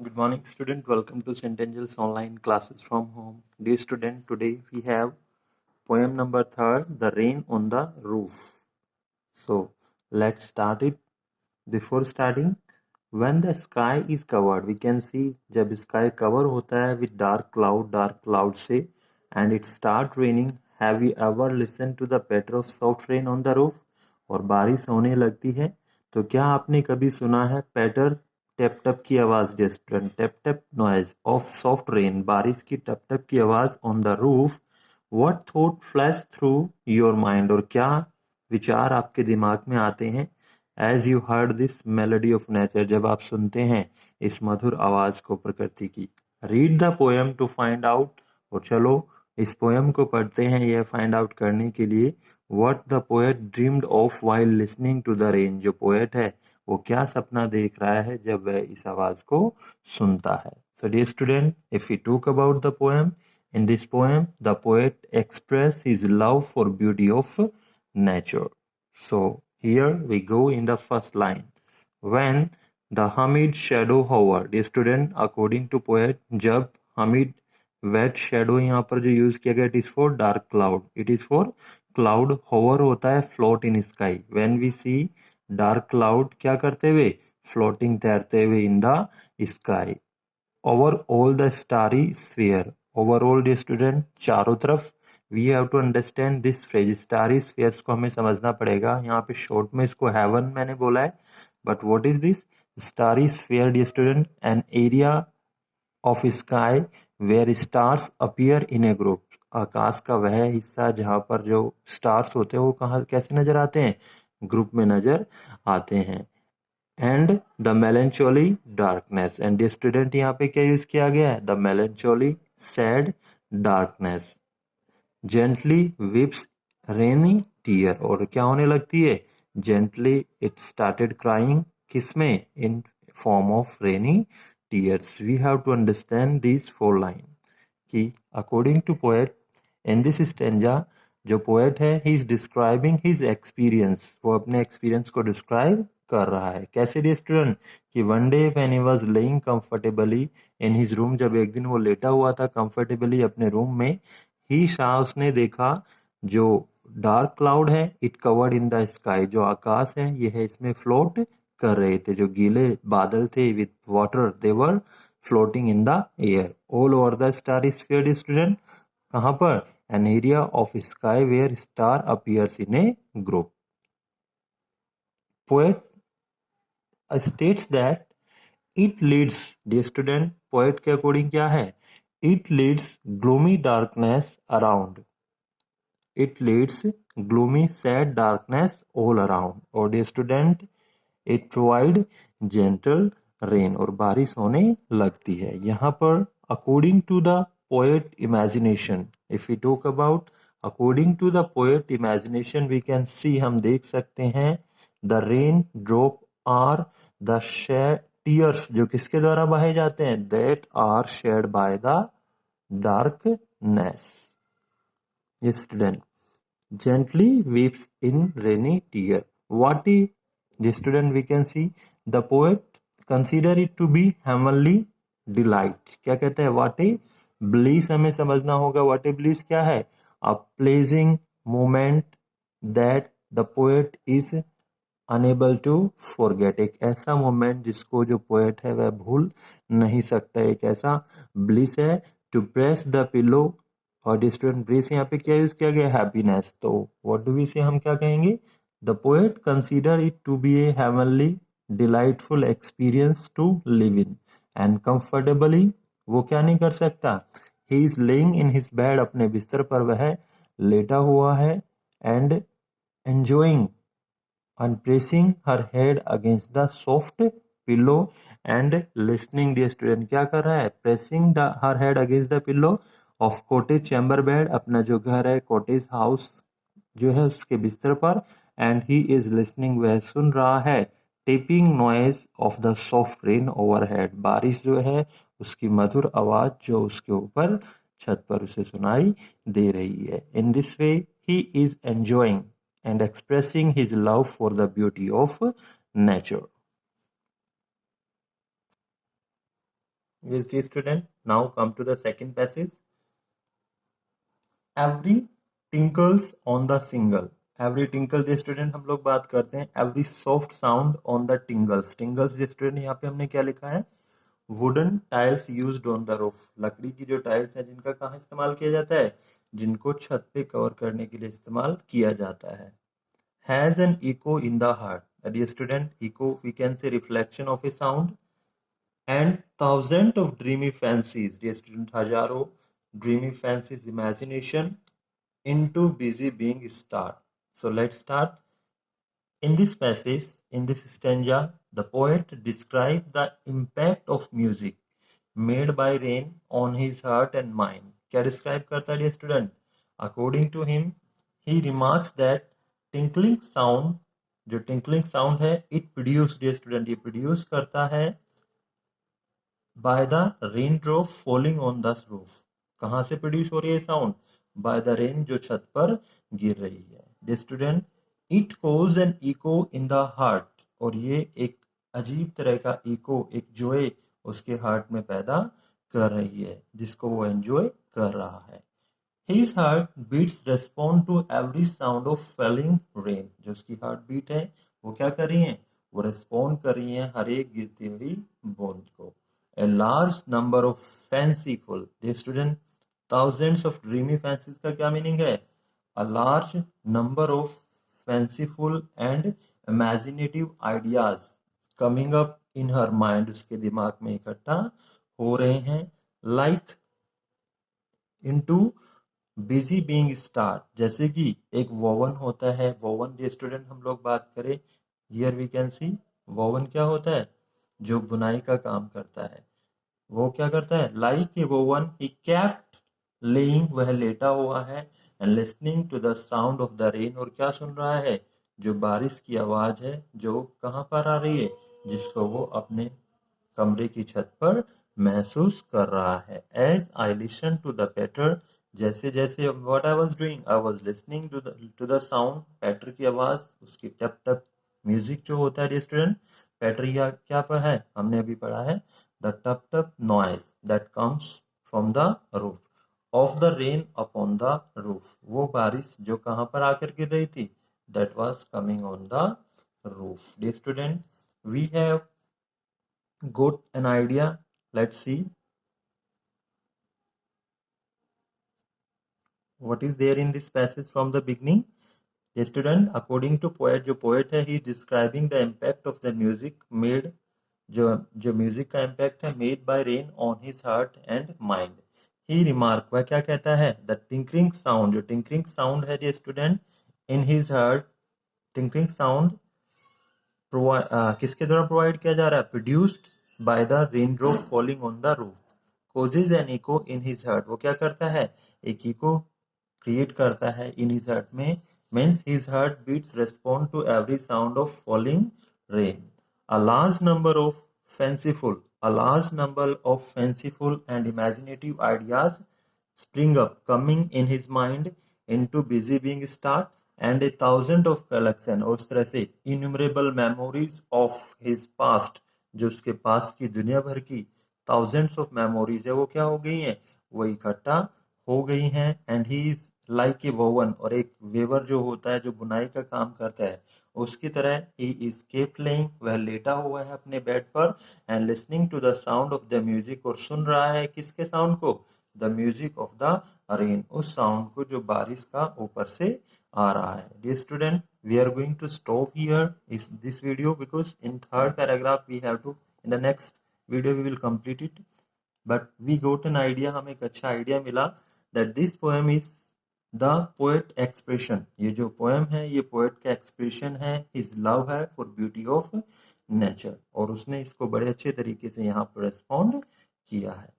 Good morning, student. Welcome to St. Angel's online classes from home. Dear student, today we have poem number third, The Rain on the Roof. So let's start it. Before starting, when the sky is covered, we can see जब sky cover होता है with dark cloud से and it start raining. Have you ever listened to the patter of soft rain on the roof? और बारिश होने लगती है तो क्या आपने कभी सुना है पैटर टैप टैप की आवाज distant tap tap noise of soft rain बारिश की टप टप की आवाज on the roof. What thought flash through your mind और क्या विचार आपके दिमाग में आते हैं as you heard this melody of nature जब आप सुनते हैं इस मधुर आवाज को प्रकृति की. Read the poem to find out और चलो इस पोएम को पढ़ते हैं यह फाइंड आउट करने के लिए what the poet dreamed of while listening to the rain. जो पोएट है वो क्या सपना देख रहा है जब वह इस आवाज को सुनता है. So dear student, if you talk about the poem, in this poem the poet expressed his love for beauty of nature. So here we go in the first line. When the humid shadow hovered. Dear student, according to poet, जब humid wet shadow यहाँ पर जो use किया गया, it is for dark cloud. It is for cloud hover होता है float in sky. When we see dark cloud क्या करते हुए, floating तैरते हुए in the sky. Over all the starry sphere. Overall dear student, चारों तरफ. We have to understand this phrase. Starry spheres को हमें समझना पड़ेगा. यहाँ पे short में इसको heaven मैंने बोला है. But what is this? Starry sphere dear student, an area of sky where stars appear in a group. आकाश का वह हिस्सा जहाँ पर जो stars होते हैं वो कहाँ कैसे नजर आते हैं, ग्रुप में नजर आते हैं. And the melancholy darkness. And student यहाँ पे क्या यूज किया गया है, the melancholy sad darkness. gently weeps rainy tear. और क्या होने लगती है, gently it started crying. किसमें, in form of rainy tears. We have to understand these four lines कि according to poet in this stanza जो पोएट है he is describing his experience. वो अपने एक्सपीरियंस को डिस्क्राइब कर रहा है. कैसे डियर स्टूडेंट, कि one day when he was laying comfortably in his room. जब एक दिन वो लेटा हुआ था कंफर्टेबली अपने रूम में, ही सा उसने देखा जो डार्क क्लाउड है it covered in the sky. जो आकाश है ये है इसमें फ्लोट कर रहे थे. जो गीले बादल थे with water they were floating in the air all over the star sphere. Student कहाँ पर, an area of sky where star appears in a group. Poet states that it leads, dear student, poet के according क्या है, it leads gloomy darkness around. It leads gloomy sad darkness all around. और dear student, it provide gentle rain. और बारिश होने लगती है. यहाँ पर according to the poet imagination, if we talk about according to the poet imagination, we can see, हम देख सकते हैं, the rain drop are the tears जो किसके द्वारा बहाए जाते हैं, that are shed by the darkness. Yes student, gently weeps in rainy tear. What is the student, we can see the poet consider it to be heavenly delight. क्या कहते हैं, what is bliss हमें समझना होगा. what is bliss क्या है, a pleasing moment that the poet is unable to forget. एक ऐसा मोमेंट जिसको जो पोएट है वह भूल नहीं सकता. एक ऐसा bliss है. to press the pillow. और स्टूडेंट ब्रेस यहाँ पे क्या यूज किया गया, हैप्पीनेस. तो व्हाट डू वी से, हम क्या कहेंगे, the poet consider it to be a heavenly delightful experience to live in. And comfortably वो क्या नहीं कर सकता, he is laying in his bed. अपने बिस्तर पर वह लेटा हुआ है. And enjoying and pressing her head against the soft pillow. And listening, dear student क्या कर रहा है, pressing the her head against the pillow of cottage chamber bed. अपना जो घर है कॉटेज हाउस जो है उसके बिस्तर पर. एंड ही इज लिसनिंग, वह सुन रहा है, tapping noise of the soft rain overhead. बारिश जो है उसकी मधुर आवाज जो उसके ऊपर छत पर उसे सुनाई दे रही है. In this way he is enjoying and expressing his love for the beauty of nature. Yes, dear student. Now come to the second passage. Every tinkles on the single. Every tinkle dear student हम लोग बात करते हैं every soft sound on the tingles. Tingles dear student यहाँ पे हमने क्या लिखा है? Wooden tiles used on the roof. लकड़ी की जो टाइल्स है जिनका कहाँ इस्तेमाल किया जाता है? जिनको छत पे कवर करने के लिए इस्तेमाल किया जाता है. Has an echo in the heart. Dear student, echo we can say reflection of a sound. And thousands of dreamy fancies, dear student, हजारों dreamy fancies, imagination into busy being start. So let's start. In this passage, in this stanza, the poet describes the impact of music made by rain on his heart and mind. क्या describe करता है dear student? According to him, he remarks that tinkling sound, जो tinkling sound है, it produce dear student, ये produce करता है by the raindrop falling on the roof. कहाँ से प्रोड्यूस हो रही है साउंड? बाय द रेन, जो छत पर गिर रही है. Dear student, it cause an echo in the heart. और ये एक अजीब तरह का इको, एक जोए उसके हार्ट में पैदा कर रही है, जिसको वो एंजॉय कर रहा है. His heart beats respond to every sound of falling rain. जो उसकी हार्ट बीट है वो क्या कर रही है? वो रिस्पॉन्ड कर रही है हर एक गिरती हुई बूंद को. A large number of fanciful, dear student, thousands of dreamy fancies का क्या मीनिंग है? A large number of fanciful and imaginative ideas coming up in her mind, उसके दिमाग में इकट्ठा हो रहे हैं. Like into busy being start, जैसे कि एक वोवन होता है. वोवन डियर स्टूडेंट हम लोग बात करें, here we can see woven क्या होता है? जो बुनाई का काम करता है. वो क्या करता है? Like a woven he kept laying, वह लेटा हुआ है. And listening to the sound of the rain, और क्या सुन रहा है? जो बारिश की आवाज है, जो कहाँ पर आ रही है? जिसको वो अपने कमरे की छत पर महसूस कर रहा है. As I listen to the patter, जैसे जैसे what I was doing, I was listening to the sound, patter की आवाज, उसकी टप टप म्यूजिक जो होता है डियर स्टूडेंट. पैटर या क्या पर है? हमने अभी पढ़ा है the tap tap noise that comes from the roof of the rain upon the roof. वो बारिश जो कहाँ पर आकर गिर रही थी? That was coming on the roof. Dear student, we have got an idea. Let's see what is there in this passage from the beginning. Dear student, according to poet, जो poet है, he is describing the impact of the music made, जो music का impact है, made by rain on his heart and mind. He remark, वह क्या कहता है? The tinkering sound, जो टिंकरिंग साउंड है dear student, in his heart, tinkering sound किसके द्वारा प्रोवाइड किया जा रहा है? Produced by the rain drop falling on the roof. Causes an echo in his heart, वो क्या करता है? एक इको क्रिएट करता है इन हिज हार्ट में. Means his heart beats respond to every sound of falling rain. A large number of fanciful and imaginative ideas spring up, coming in his mind into busy being start, and a thousand of collection, और इस तरह से innumerable memories of his past, जो उसके past की दुनिया भर की thousands of memories है, वो क्या हो गई हैं? वो इकट्ठा हो गई हैं. And he is like a woven, और एक वेवर जो होता है, जो बुनाई का काम करता है, उसकी तरह ही इज केप्ट लेइंग, वह लेटा हुआ है अपने बेड पर. And listening to the sound of the music, और सुन रहा है किसके साउंड को? The music of the rain, उस साउंड को जो बारिश का ऊपर से आ रहा है. Dear student, we are going to stop here इस this video, because in third paragraph we have to, in the next video we will complete it. But we got an idea, हमें एक अच्छा आइडिया मिला that this poem is the poet expression. ये जो poem है, ये poet का expression है. हिज लव है फॉर ब्यूटी ऑफ नेचर, और उसने इसको बड़े अच्छे तरीके से यहाँ पर रेस्पॉन्ड किया है.